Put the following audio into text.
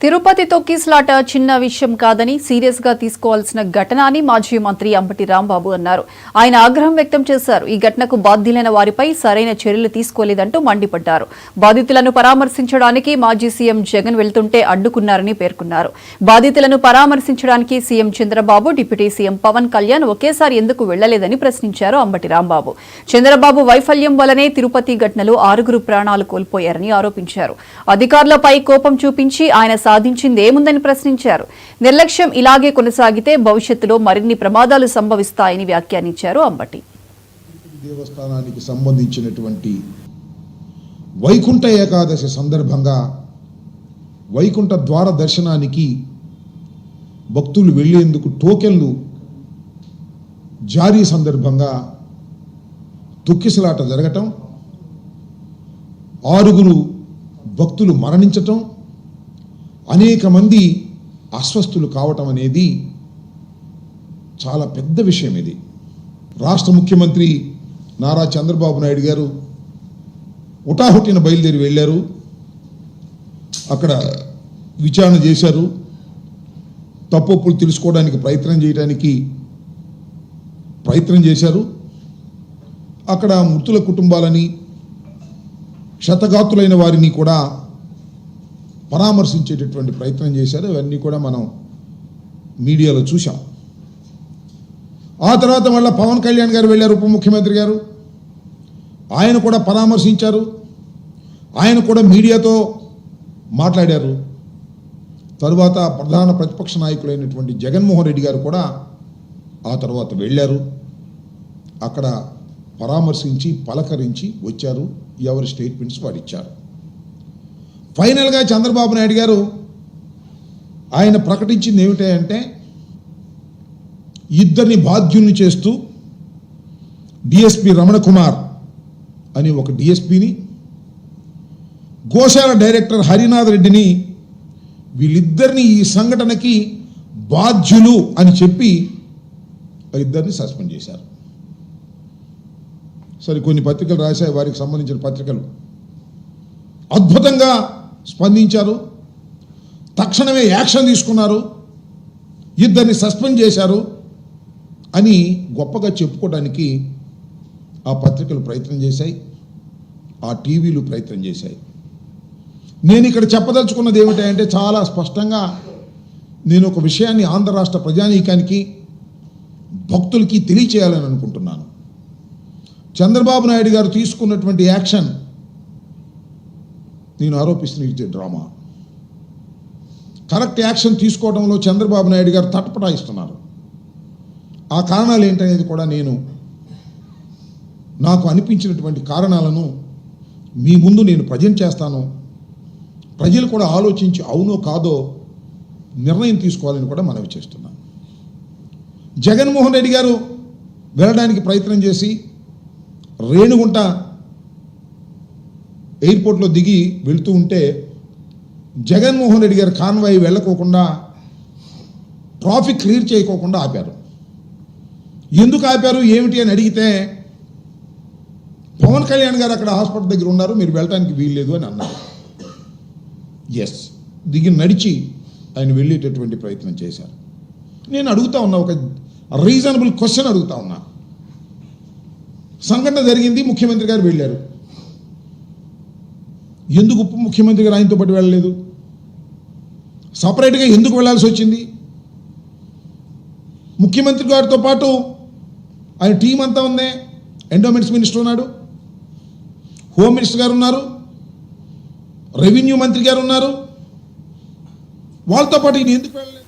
తిరుపతి తొక్కిస్లాట చిన్న విషయం కాదని సీరియస్ గా తీసుకోవాల్సిన ఘటన అని మాజీ మంత్రి అంబటి రాంబాబు అన్నారు. ఆయన ఆగ్రహం వ్యక్తం చేశారు. ఈ ఘటనకు బాధ్యులైన వారిపై సరైన చర్యలు తీసుకోలేదంటూ మండిపడ్డారు. బాధితులను పరామర్శించడానికి మాజీ సీఎం జగన్ వెళ్తుంటే అడ్డుకున్నారని పేర్కొన్నారు. బాధితులను పరామర్శించడానికి CM Chandrababu, deputy CM Pawan Kalyan ఒకేసారి ఎందుకు వెళ్లలేదని ప్రశ్నించారు అంబటి రాంబాబు. చంద్రబాబు వైఫల్యం వల్లనే తిరుపతి ఘటనలో 6 ప్రాణాలు కోల్పోయారని ఆరోపించారు. అధికారులపై కోపం చూపించి ఆయన సాధించిందేముందని ప్రశ్నించారు. నిర్లక్ష్యం ఇలాగే కొనసాగితే భవిష్యత్తులో మరిన్ని ప్రమాదాలు సంభవిస్తాయని వ్యాఖ్యానించారు అంబటి. దేవస్థానానికి సంబంధించినటువంటి వైకుంఠ ఏకాదశి సందర్భంగా వైకుంఠ ద్వార దర్శనానికి భక్తులు వెళ్లేందుకు టోకెన్లు జారీ సందర్భంగా తొక్కిసలాట జరగటం, 6 భక్తులు మరణించటం, అనేక మంది అస్వస్థులు కావటం అనేది చాలా పెద్ద విషయం. ఇది రాష్ట్ర ముఖ్యమంత్రి నారా చంద్రబాబు నాయుడు గారు హుటాహుటిన బయలుదేరి వెళ్ళారు. అక్కడ విచారణ చేశారు. తప్పులు తెలుసుకోవడానికి ప్రయత్నం చేశారు. అక్కడ మృతుల కుటుంబాలని, క్షతగాతులైన వారిని కూడా పరామర్శించేటటువంటి ప్రయత్నం చేశారు. ఇవన్నీ కూడా మనం మీడియాలో చూసాం. ఆ తర్వాత మళ్ళీ పవన్ కళ్యాణ్ గారు వెళ్ళారు, ఉప ముఖ్యమంత్రి గారు. ఆయన కూడా పరామర్శించారు. ఆయన కూడా మీడియాతో మాట్లాడారు. తరువాత ప్రధాన ప్రతిపక్ష నాయకులైనటువంటి జగన్మోహన్ రెడ్డి గారు కూడా ఆ తర్వాత వెళ్ళారు. అక్కడ పరామర్శించి పలకరించి వచ్చారు. ఎవరి స్టేట్మెంట్స్ వారు ఇచ్చారు. ఫైనల్గా చంద్రబాబు నాయుడు గారు ఆయన ప్రకటించింది ఏమిటంటే, ఇద్దరిని బాధ్యుల్ని చేస్తూ డిఎస్పి రమణ కుమార్ అని ఒక డిఎస్పిని, గోశాల డైరెక్టర్ హరినాథ్ రెడ్డిని, వీళ్ళిద్దరిని ఈ సంఘటనకి బాధ్యులు అని చెప్పి ఇద్దరిని సస్పెండ్ చేశారు. సరే, కొన్ని పత్రికలు రాశాయి, వారికి సంబంధించిన పత్రికలు అద్భుతంగా స్పందించారు. తక్షణమే యాక్షన్ తీసుకున్నారు, ఇద్దరిని సస్పెండ్ చేశారు అని గొప్పగా చెప్పుకోవడానికి ఆ పత్రికలు ప్రయత్నం చేశాయి, ఆ టీవీలు ప్రయత్నం చేశాయి. నేను ఇక్కడ చెప్పదలుచుకున్నది ఏమిటంటే, చాలా స్పష్టంగా నేను ఒక విషయాన్ని ఆంధ్ర రాష్ట్ర ప్రజానీకానికి, భక్తులకి తెలియచేయాలని అనుకుంటున్నాను. చంద్రబాబు నాయుడు గారు తీసుకున్నటువంటి యాక్షన్, నేను ఆరోపిస్తున్న ఇది డ్రామా. కరెక్ట్ యాక్షన్ తీసుకోవడంలో చంద్రబాబు నాయుడు గారు తటపటాయిస్తున్నారు. ఆ కారణాలు ఏంటనేది కూడా నాకు అనిపించినటువంటి కారణాలను మీ ముందు నేను ప్రజెంట్ చేస్తాను. ప్రజలు కూడా ఆలోచించి అవునో కాదో నిర్ణయం తీసుకోవాలని కూడా మనవి చేస్తున్నాను. జగన్మోహన్ రెడ్డి గారు వెళ్ళడానికి ప్రయత్నం చేసి రేణుగుంట ఎయిర్పోర్ట్లో దిగి వెళుతూ ఉంటే జగన్మోహన్ రెడ్డి గారు కాన్వాయ్ వెళ్ళకోకుండా, ట్రాఫిక్ క్లియర్ చేయకోకుండా ఆపారు. ఎందుకు ఆపారు ఏమిటి అని అడిగితే, పవన్ కళ్యాణ్ గారు అక్కడ హాస్పిటల్ దగ్గర ఉన్నారు, మీరు వెళ్ళడానికి వీల్లేదు అని అన్నారు. ఎస్, దిగి నడిచి ఆయన వెళ్ళేటటువంటి ప్రయత్నం చేశారు. నేను అడుగుతా ఉన్నా, ఒక రీజనబుల్ క్వశ్చన్ అడుగుతా ఉన్నా. సంఘటన జరిగింది, ముఖ్యమంత్రి గారు వెళ్ళారు. ఎందుకు ఉప ముఖ్యమంత్రి గారు ఆయనతో పాటు వెళ్ళలేదు? సపరేట్గా ఎందుకు వెళ్ళాల్సి వచ్చింది? ముఖ్యమంత్రి గారితో పాటు ఆయన టీం అంతా ఉంది. ఎండోమెంట్స్ మినిస్టర్ ఉన్నాడు, హోమ్ మినిస్టర్ గారు ఉన్నారు, రెవెన్యూ మంత్రి గారు ఉన్నారు. వాళ్ళతో పాటు ఈయన ఎందుకు వెళ్ళలేదు?